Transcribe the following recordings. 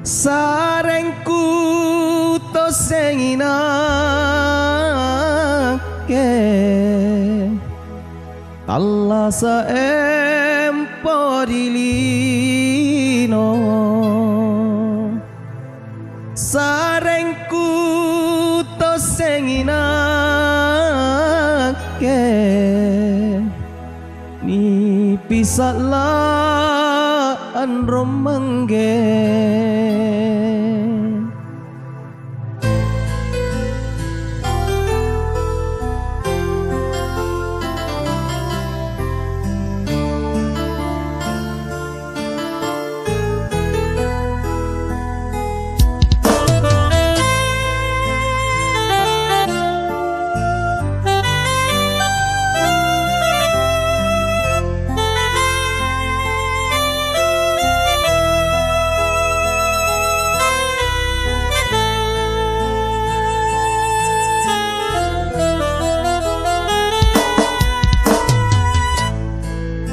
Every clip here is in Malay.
Sarengku to senginake talla sa emporilino. Sarengku to senginake ni pisala an romangge.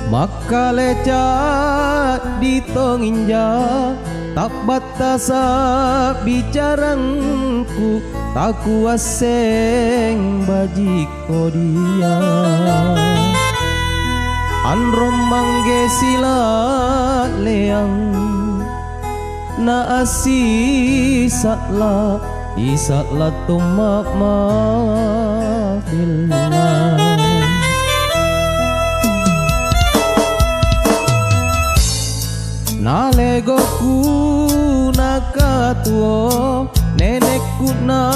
Makaleca ditonginja tak batasa bicarangku tak kuaseng bajiko dia anrom mangge silat leang na asisatla isatla tumak mafilna. Nalegoku nakatuo nenekku na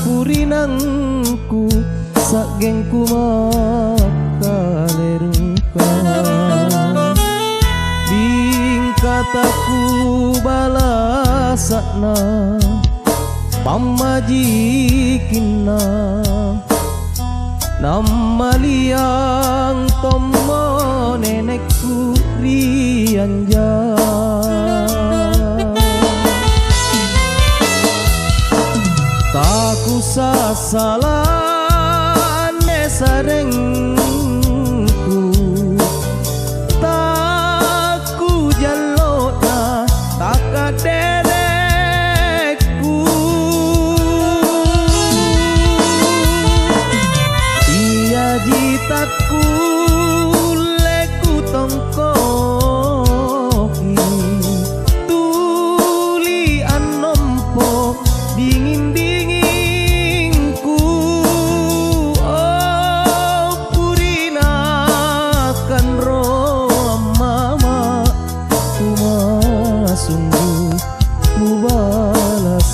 purinangku sagengku makalerungka bingkataku balasakna pamajikinna namaliang tomo nenekku rianja. Taku sasalah ne sarengku taku jalona takaderekku iya jitaku leku tongkoki tuli anompo dingin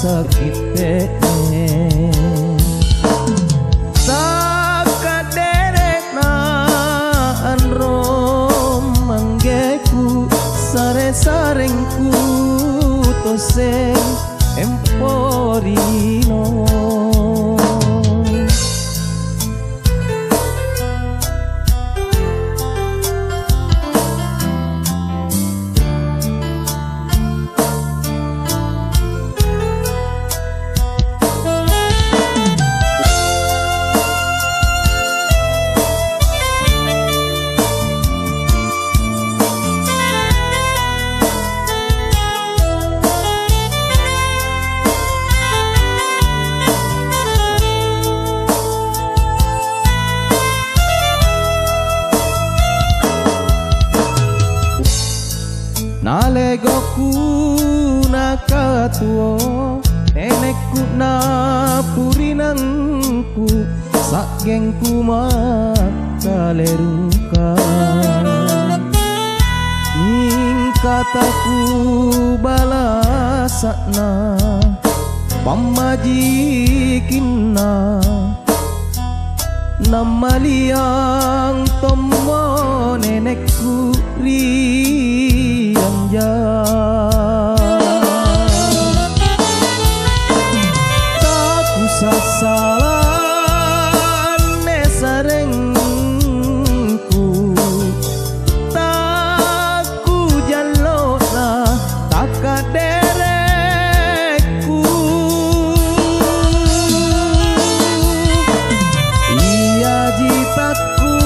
sakit sakaderek na anrom manggeku sare-sarengku toseng emporino. Nalegoku nakatuo nenekku na purinangku sagengku makaleruka ningkataku balasakna pamajikinna namaliang tomo nenekku rianja. Taku sasalah ne sarengku taku jalona takaderekku iya jitaku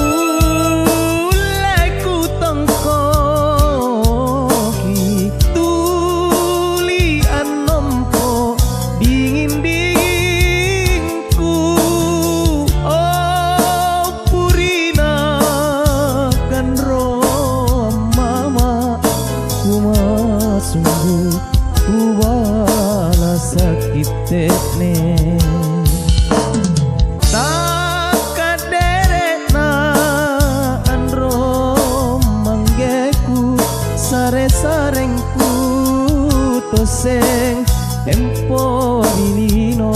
leku tongko sing tempo dilino